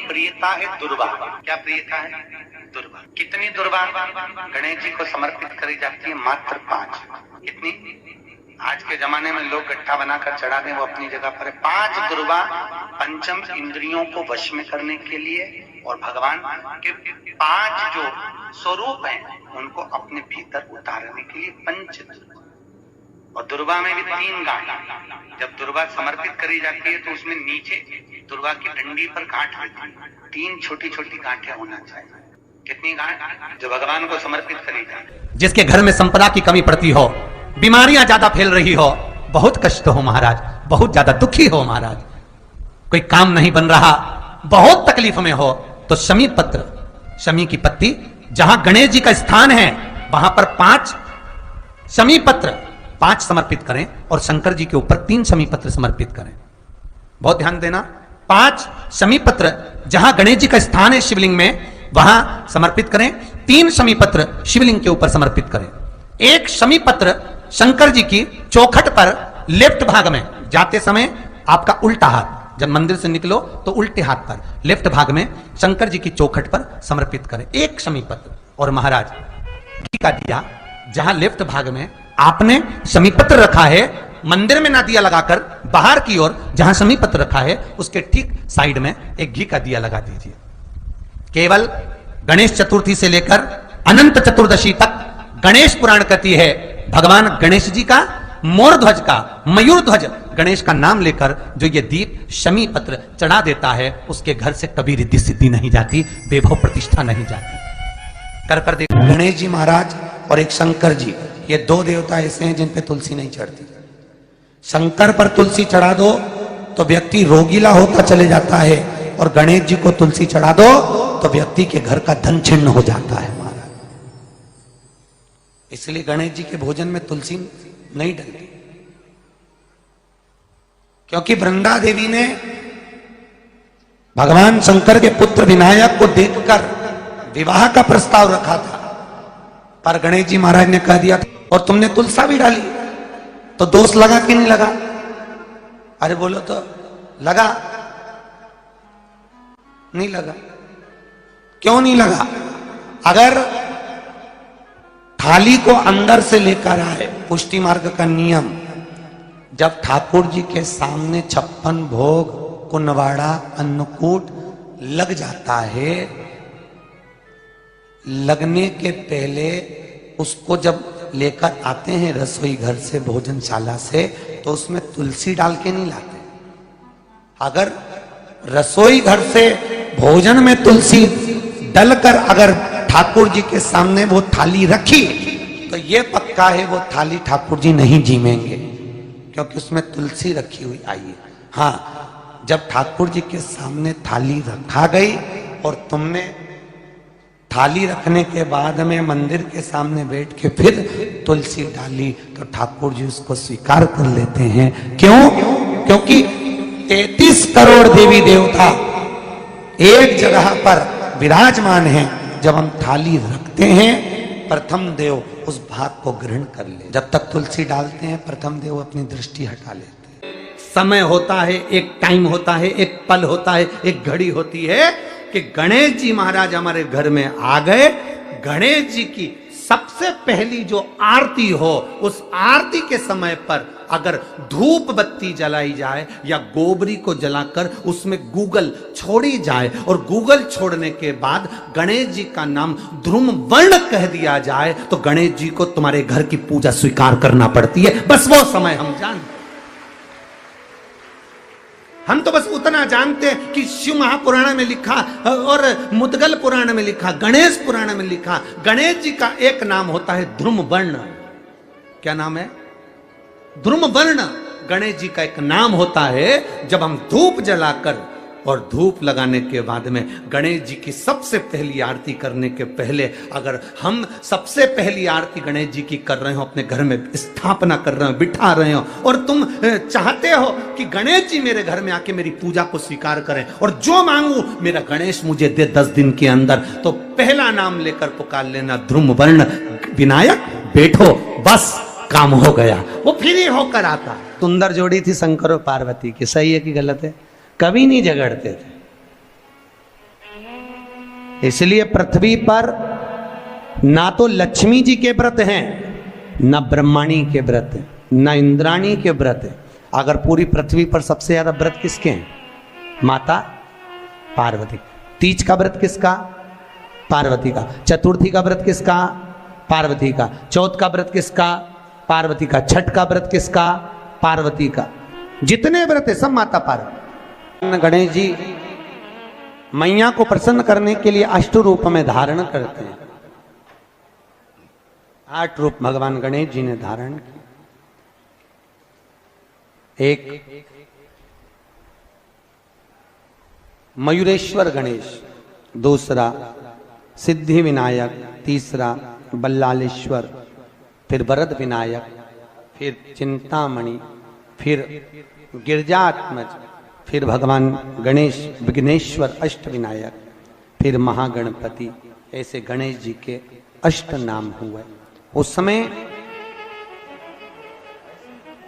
प्रियता है दुर्वा। क्या प्रियता है? दुर्वा। कितनी दुर्वा गणेश जी को समर्पित करी जाती है? मात्र 5। कितनी? आज के जमाने में लोग गट्ठा बनाकर चढ़ा दें, वो अपनी जगह पर है। 5 दुर्वा पंचम इंद्रियों को वश में करने के लिए और भगवान के 5 जो स्वरूप हैं उनको अपने भीतर उतारने के लिए पंच। और दुर्वा में भी 3 गांठ। जब दुर्वा समर्पित करी जाती है तो उसमें नीचे दुर्वा की डंडी पर गांठ रहती है। 3 छोटी छोटी गांठें होना चाहिए। कितनी गांठ? जो भगवान को समर्पित करी जाए। जिसके घर में संपदा की कमी पड़ती हो, बीमारियां ज्यादा फैल रही हो, बहुत कष्ट हो महाराज, बहुत ज्यादा दुखी हो महाराज, कोई काम नहीं बन रहा, बहुत तकलीफ में हो, तो शमी पत्र, शमी की पत्ती, जहां गणेश जी का स्थान है वहां पर 5 शमी पत्र 5 समर्पित करें और शंकर जी के ऊपर 3 शमी पत्र समर्पित करें। बहुत ध्यान देना, 5 शमी पत्र जहां गणेश जी का स्थान है शिवलिंग में वहां समर्पित करें, 3 शमी पत्र शिवलिंग के ऊपर समर्पित करें। 1 शमी पत्र शंकर जी की चौखट पर लेफ्ट भाग में, जाते समय आपका उल्टा हाथ, जब मंदिर से निकलो तो उल्टे हाथ पर लेफ्ट भाग में शंकर जी की चौखट पर समर्पित करें 1 शमी पत्र। और महाराज घी का दिया जहां लेफ्ट भाग में आपने शमी पत्र रखा है, मंदिर में ना दिया लगाकर बाहर की ओर जहां शमी पत्र रखा है उसके ठीक साइड में एक घी का दिया लगा दीजिए। केवल गणेश चतुर्थी से लेकर अनंत चतुर्दशी तक गणेश पुराण कहती है भगवान गणेश जी का, मोर ध्वज का, मयूर ध्वज गणेश का नाम लेकर जो ये दीप शमी पत्र चढ़ा देता है उसके घर से कभी रिद्धि सिद्धि नहीं जाती, वैभव प्रतिष्ठा नहीं जाती। कर देखो, गणेश जी महाराज और एक शंकर जी, ये 2 देवता ऐसे हैं जिन पे तुलसी नहीं चढ़ती। शंकर पर तुलसी चढ़ा दो तो व्यक्ति रोगीला होता चले जाता है, और गणेश जी को तुलसी चढ़ा दो तो व्यक्ति के घर का धन छिन्न हो जाता है महाराज। इसलिए गणेश जी के भोजन में तुलसी नहीं डलती, क्योंकि वृंदा देवी ने भगवान शंकर के पुत्र विनायक को देखकर विवाह का प्रस्ताव रखा था, पर गणेश जी महाराज ने कह दिया और तुमने तुलसा भी डाली, तो दोष लगा कि नहीं लगा? अरे बोलो तो लगा? नहीं लगा। क्यों नहीं लगा? अगर थाली को अंदर से लेकर आए, पुष्टि मार्ग का नियम, जब ठाकुर जी के सामने 56 भोग, कुनवाड़ा, अन्नकूट लग जाता है, लगने के पहले उसको जब लेकर आते हैं रसोई घर से, भोजनशाला से, तो उसमें तुलसी डाल के नहीं लाते। अगर रसोई घर से भोजन में तुलसी डलकर अगर ठाकुर जी के सामने वो थाली रखी तो ये पक्का है वो थाली ठाकुर जी नहीं जीमेंगे, क्योंकि उसमें तुलसी रखी हुई आई है। हाँ, जब ठाकुर जी के सामने थाली रखा गई और तुमने थाली रखने के बाद में मंदिर के सामने बैठ के फिर तुलसी डाली तो ठाकुर जी उसको स्वीकार कर लेते हैं। क्यों? क्योंकि 33 करोड़ देवी देवता एक जगह पर विराजमान हैं। जब हम थाली रखते हैं प्रथम देव उस भाग को ग्रहण कर ले। जब तक तुलसी डालते हैं प्रथम देव अपनी दृष्टि हटा लेते हैं। समय होता है, एक टाइम होता है, एक पल होता है, एक घड़ी होती है कि गणेश जी महाराज हमारे घर में आ गए। गणेश जी की सबसे पहली जो आरती हो, उस आरती के समय पर अगर धूप बत्ती जलाई जाए या गोबरी को जलाकर उसमें गूगल छोड़ी जाए और गूगल छोड़ने के बाद गणेश जी का नाम ध्रुम वर्ण कह दिया जाए तो गणेश जी को तुम्हारे घर की पूजा स्वीकार करना पड़ती है। बस वो समय हम जानते, हम तो बस उतना जानते हैं कि शिव महापुराण में लिखा और मुद्गल पुराण में लिखा, गणेश पुराण में लिखा, गणेश जी का एक नाम होता है ध्रुम वर्ण। क्या नाम है? ध्रुम वर्ण गणेश जी का एक नाम होता है। जब हम धूप जलाकर और धूप लगाने के बाद में गणेश जी की सबसे पहली आरती करने के पहले अगर हम सबसे पहली आरती गणेश जी की कर रहे हो, अपने घर में स्थापना कर रहे हो, बिठा रहे हो, और तुम चाहते हो कि गणेश जी मेरे घर में आके मेरी पूजा को स्वीकार करें और जो मांगू मेरा गणेश मुझे दे 10 दिन के अंदर, तो पहला नाम लेकर पुकार लेना ध्रुम वर्ण विनायक, बैठो, बस काम हो गया। वो फ्री होकर आता। सुंदर जोड़ी थी शंकर और पार्वती की, सही है कि गलत है? कभी नहीं झगड़ते थे, इसलिए पृथ्वी पर ना तो लक्ष्मी जी के व्रत हैं, ना ब्रह्माणी के व्रत हैं, ना इंद्राणी के व्रत हैं। अगर पूरी पृथ्वी पर सबसे ज्यादा व्रत किसके हैं? माता पार्वती। तीज का व्रत किसका? पार्वती का। चतुर्थी का व्रत किसका? पार्वती का। चौथ का व्रत किसका? पार्वती का। छठ का व्रत किसका? पार्वती का। जितने व्रत है सब माता पार्वती। गणेश जी मैया को प्रसन्न करने के लिए अष्ट रूप में धारण करते हैं। 8 रूप भगवान गणेश जी ने धारण किए। एक मयूरेश्वर गणेश, दूसरा सिद्धि विनायक, तीसरा बल्लालेश्वर, फिर वरद विनायक, फिर चिंतामणि, फिर गिरजात्मज, फिर भगवान गणेश विघ्नेश्वर अष्ट विनायक, फिर महागणपति। ऐसे गणेश जी के अष्ट नाम हुए। उस समय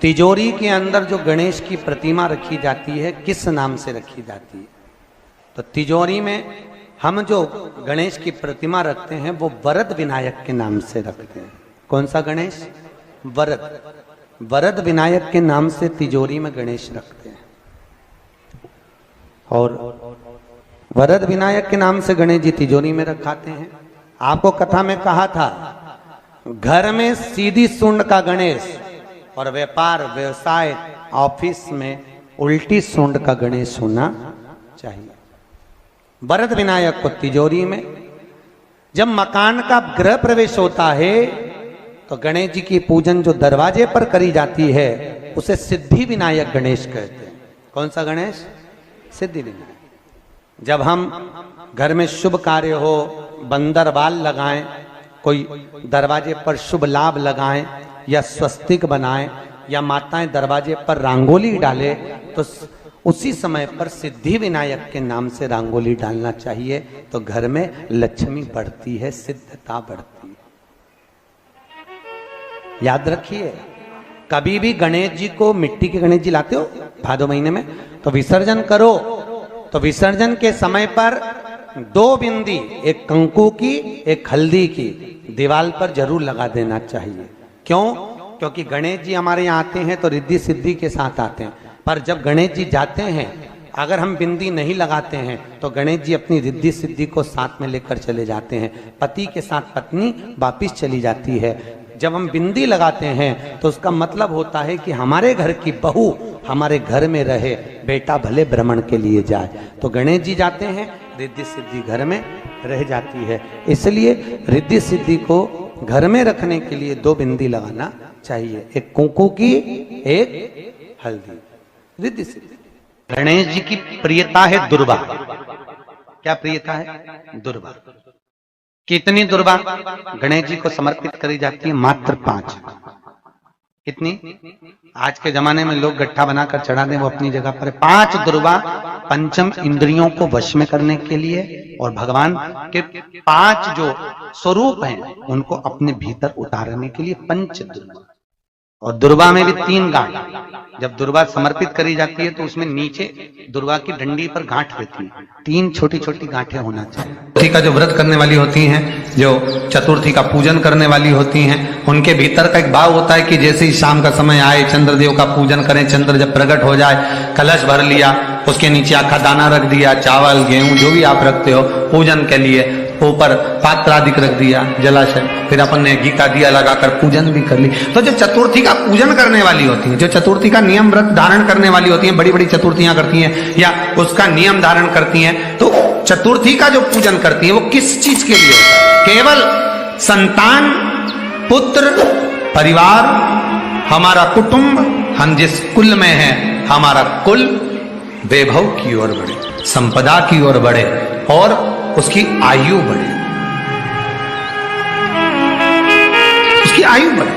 तिजोरी के अंदर जो गणेश की प्रतिमा रखी जाती है किस नाम से रखी जाती है? तो तिजोरी में हम जो गणेश की प्रतिमा रखते हैं वो वरद विनायक के नाम से रखते हैं। कौन सा गणेश? वरद। वरद विनायक के नाम से तिजोरी में गणेश रखते हैं। और वरद विनायक के नाम से गणेश जी तिजोरी में रखाते हैं। आपको कथा में कहा था घर में सीधी सूंड का गणेश और व्यापार व्यवसाय ऑफिस में उल्टी सूंड का गणेश होना चाहिए। वरद विनायक को तिजोरी में। जब मकान का गृह प्रवेश होता है तो गणेश जी की पूजन जो दरवाजे पर करी जाती है उसे सिद्धि विनायक गणेश कहते हैं। कौन सा गणेश? सिद्धि विनायक। जब हम घर में शुभ कार्य हो, बंदरवाल लगाएं, कोई दरवाजे पर शुभ लाभ लगाएं या स्वस्तिक बनाएं या माताएं दरवाजे पर रंगोली डाले तो उसी समय पर सिद्धि विनायक के नाम से रंगोली डालना चाहिए। तो घर में लक्ष्मी बढ़ती है, सिद्धता बढ़ती है। याद रखिए, कभी भी गणेश जी को, मिट्टी के गणेश जी लाते हो भादो महीने में, तो विसर्जन करो तो विसर्जन के समय पर 2 बिंदी, एक कंकु की एक हल्दी की, दीवार पर जरूर लगा देना चाहिए। क्यों? क्योंकि गणेश जी हमारे यहाँ आते हैं तो रिद्धि सिद्धि के साथ आते हैं। पर जब गणेश जी जाते हैं, अगर हम बिंदी नहीं लगाते हैं तो गणेश जी अपनी रिद्धि सिद्धि को साथ में लेकर चले जाते हैं। पति के साथ पत्नी वापिस चली जाती है। जब हम बिंदी लगाते हैं तो उसका मतलब होता है कि हमारे घर की बहू हमारे घर में रहे, बेटा भले भ्रमण के लिए जाए। तो गणेश जी जाते हैं, रिद्धि सिद्धि घर में रह जाती है। इसलिए रिद्धि सिद्धि को घर में रखने के लिए 2 बिंदी लगाना चाहिए, एक कुंकू की, एक हल्दी। रिद्धि सिद्धि। गणेश जी की प्रियता है दुर्वा। क्या प्रियता है? दुर्वा। कितनी दुर्वा गणेश जी को समर्पित करी जाती है? मात्र 5। कितनी? आज के जमाने में लोग गट्ठा बनाकर चढ़ा दें, वो अपनी जगह पर 5 दुर्वा पंचम इंद्रियों को वश में करने के लिए और भगवान के 5 जो स्वरूप हैं उनको अपने भीतर उतारने के लिए 5 दुर्वा। और दुर्वा में भी 3 गांठ। जब दुर्वा समर्पित करी जाती है तो उसमें नीचे दुर्वा की डंडी पर गांठ रहती है, 3 छोटी छोटी गांठें होना चाहिए। चतुर्थी का जो व्रत करने वाली होती हैं, जो चतुर्थी का पूजन करने वाली होती हैं, उनके भीतर का एक भाव होता है कि जैसे ही शाम का समय आए चंद्रदेव का पूजन करें। चंद्र जब प्रकट हो जाए, कलश भर लिया, उसके नीचे आखा दाना रख दिया, चावल गेहूं जो भी आप रखते हो पूजन के लिए, ऊपर पात्र आदि रख दिया, जलाशय, फिर अपन ने घी का दिया लगाकर पूजन भी कर ली। तो जो चतुर्थी का पूजन करने वाली होती है, जो चतुर्थी का नियम व्रत धारण करने वाली होती हैं, बड़ी बड़ी चतुर्थियां करती हैं या उसका नियम धारण करती हैं, तो चतुर्थी का जो पूजन करती है वो किस चीज के लिए होता है? केवल संतान, पुत्र, परिवार, हमारा कुटुंब, हम जिस कुल में हैं, हमारा कुल वैभव की ओर बढ़े, संपदा की ओर बढ़े और उसकी आयु बढ़े, उसकी आयु बढ़े,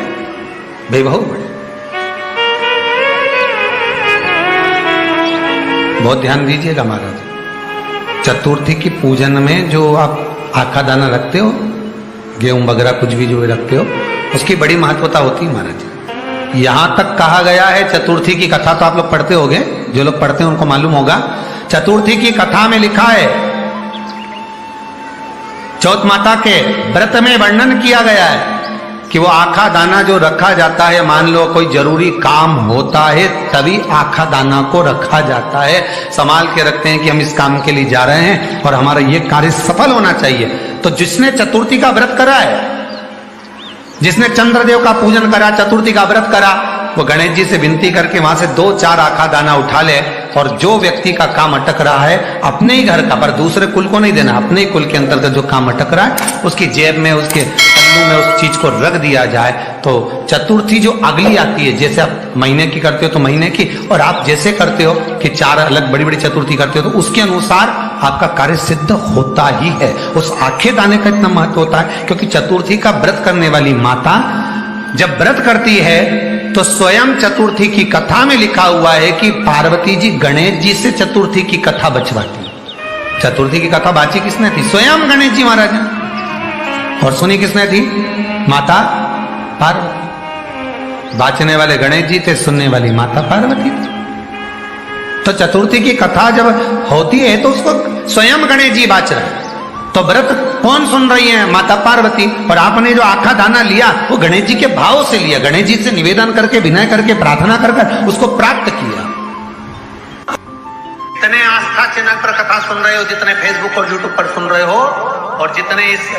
वैभव बढ़े। बहुत ध्यान दीजिएगा महाराज। चतुर्थी की पूजन में जो आप आखा दाना रखते हो, गेहूं वगैरह कुछ भी जो रखते हो, उसकी बड़ी महत्वता होती है महाराज। यहां तक कहा गया है, चतुर्थी की कथा तो आप लोग पढ़ते होंगे, जो लोग पढ़ते हैं उनको मालूम होगा। चतुर्थी की कथा में लिखा है चौथ माता के व्रत में वर्णन किया गया है कि वो आखा दाना जो रखा जाता है, मान लो कोई जरूरी काम होता है तभी आखा दाना को रखा जाता है, संभाल के रखते हैं कि हम इस काम के लिए जा रहे हैं और हमारा ये कार्य सफल होना चाहिए। तो जिसने चतुर्थी का व्रत करा है, जिसने चंद्रदेव का पूजन करा, चतुर्थी का व्रत करा, वो गणेश जी से विनती करके वहां से 2-4 आखा दाना उठा ले और जो व्यक्ति का काम अटक रहा है अपने ही घर का, पर दूसरे कुल को नहीं देना, अपने ही कुल के अंतर्गत जो काम अटक रहा है उसकी जेब में, उसके पल्लू में उस चीज को रख दिया जाए। तो चतुर्थी जो अगली आती है, जैसे आप महीने की करते हो तो महीने की, और आप जैसे करते हो कि 4 अलग बड़ी बड़ी चतुर्थी करते हो तो उसके अनुसार आपका कार्य सिद्ध होता ही है। उस आखे दाने का इतना महत्व होता है क्योंकि चतुर्थी का व्रत करने वाली माता जब व्रत करती है तो स्वयं चतुर्थी की कथा में लिखा हुआ है कि पार्वती जी गणेश जी से चतुर्थी की कथा बचवाती। चतुर्थी की कथा बाची किसने थी? स्वयं गणेश जी महाराज ने। और सुनी किसने थी? माता पार्वती। बाचने वाले गणेश जी थे, सुनने वाली माता पार्वती थी। तो चतुर्थी की कथा जब होती है तो उसको स्वयं गणेश जी बाच रहे हैं। तो व्रत कौन सुन रही है? माता पार्वती। और आपने जो आखा दाना लिया वो गणेश जी के भाव से लिया, गणेश जी से निवेदन करके, विनय करके, प्रार्थना कर उसको प्राप्त किया। जितने आस्था चैनल पर कथा सुन रहे हो, जितने फेसबुक और यूट्यूब पर सुन रहे हो, और जितने इस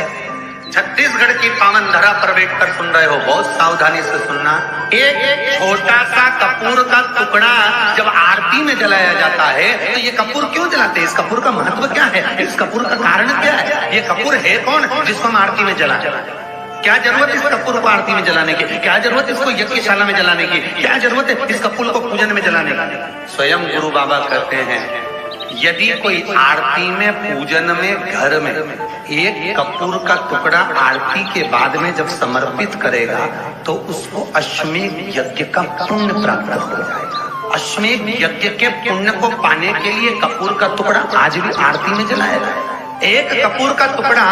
छत्तीसगढ़ की पावन धरा पर बैठकर सुन रहे हो, बहुत सावधानी से सुनना। एक छोटा सा कपूर का टुकड़ा जब आरती में जलाया जाता है तो ये कपूर क्यों जलाते हैं? इस कपूर का महत्व क्या है? इस कपूर का कारण क्या है? ये कपूर है कौन जिसको हम आरती में जलाते? क्या जरूरत इस कपूर को आरती में जलाने की? क्या जरूरत इसको यज्ञशाला में जलाने की? क्या जरूरत है इस कपूर को पूजन में जलाने की? स्वयं गुरु बाबा कहते हैं यदि कोई आरती में, पूजन में, घर में एक कपूर का टुकड़ा आरती के बाद में जब समर्पित करेगा तो उसको अश्वमेध यज्ञ का पुण्य प्राप्त हो जाएगा। अश्वमेध यज्ञ के पुण्य को पाने के लिए कपूर का टुकड़ा आज भी आरती में जलाया जाए। एक कपूर का टुकड़ा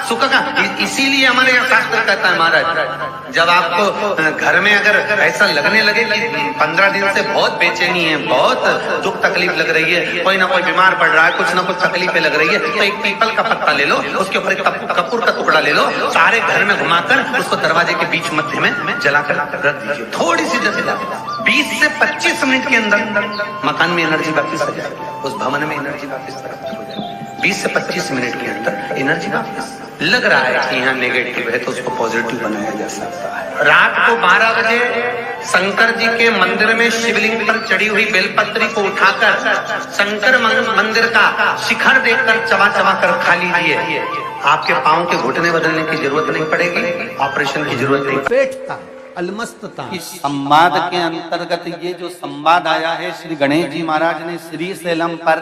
सुख का, इसीलिए हमारे यहाँ शास्त्र कहता है महाराज, जब आपको घर में अगर ऐसा लगने लगे कि 15 दिन से बहुत बेचैनी है, बहुत दुख तकलीफ लग रही है, कोई ना कोई बीमार पड़ रहा है, कुछ ना कुछ तकलीफें लग रही है, तो एक पीपल का पत्ता ले लो, उसके ऊपर एक कपूर का टुकड़ा ले लो, सारे घर में घुमाकर उसको दरवाजे के बीच मध्य में जलाकर रख दीजिए। थोड़ी सी जला 20 से 25 मिनट के अंदर मकान में एनर्जी वापिस आ जाएगी, उस भवन में एनर्जी वापिस हो जाएगी। 20 से 25 मिनट के अंदर एनर्जी वापस। लग रहा है कि यहाँ नेगेटिव है तो उसको पॉजिटिव बनाया जा सकता है। रात को 12 बजे शंकर जी के मंदिर में शिवलिंग पर चढ़ी हुई बेलपत्री को उठाकर शंकर मंदिर का शिखर देखकर चबा चबा कर खा लीजिए। आपके पांव के घुटने बदलने की जरूरत नहीं पड़ेगी, ऑपरेशन की जरूरत नहीं। पेटता, अलमस्तता। इस संवाद के अंतर्गत ये जो संवाद आया है, श्री गणेश जी महाराज ने श्री शैलम पर,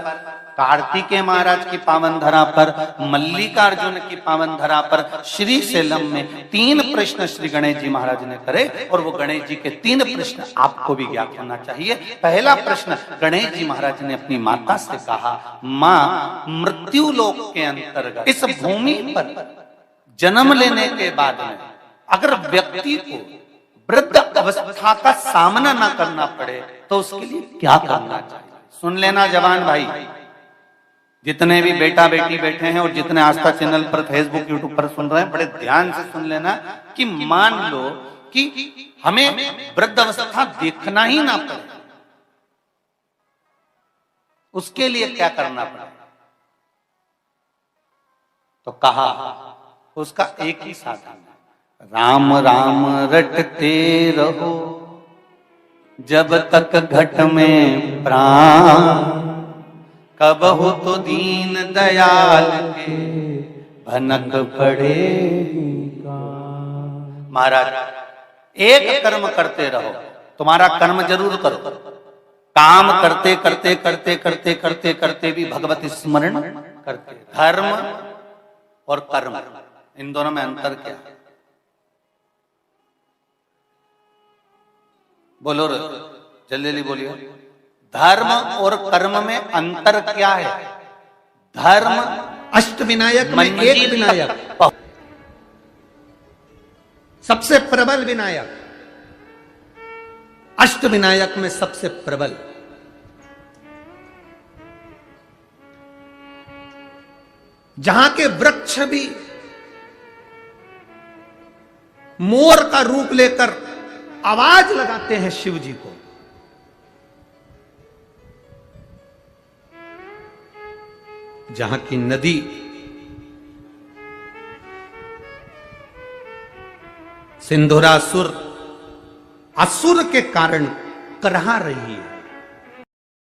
कार्तिकेय महाराज की पावन धरा पर, मल्लिकार्जुन की पावन धरा पर, श्री शैलम में 3 प्रश्न श्री गणेश जी महाराज ने करे और वो गणेश जी के 3 प्रश्न आपको भी ज्ञात होना चाहिए। पहला प्रश्न गणेश जी महाराज ने अपनी माता से कहा, माँ, मृत्यु लोक के अंतर्गत इस भूमि पर जन्म लेने के बाद में अगर व्यक्ति को वृद्ध अवस्था का सामना न करना पड़े तो उसके लिए क्या करना चाहिए? सुन लेना जवान भाई, जितने भी बेटा बेटी बैठे हैं और जितने आस्था चैनल पर, फेसबुक, यूट्यूब पर सुन रहे हैं, बड़े ध्यान से सुन लेना कि मान लो कि हमें वृद्ध अवस्था देखना ही ना पड़े, उसके लिए क्या करना पड़े? तो कहा उसका एक ही साधन, राम राम रटते रहो जब तक घट में प्राण, कब हो तो दीन दयाल के भनक पड़ेगा। महाराज, एक कर्म करते रहो, तुम्हारा कर्म जरूर करो, काम करते करते करते करते करते करते भी भगवत स्मरण करते। धर्म और कर्म, इन दोनों में अंतर क्या है? बोलो रे, जल्दी जल्दी बोलिए। धर्म और कर्म में अंतर क्या है? धर्म अष्ट विनायक में एक विनायक, सबसे प्रबल विनायक, अष्ट विनायक में सबसे प्रबल। जहां के वृक्ष भी मोर का रूप लेकर आवाज लगाते हैं शिव जी को। जहां की नदी सिंधुरासुर असुर के कारण करहा रही है,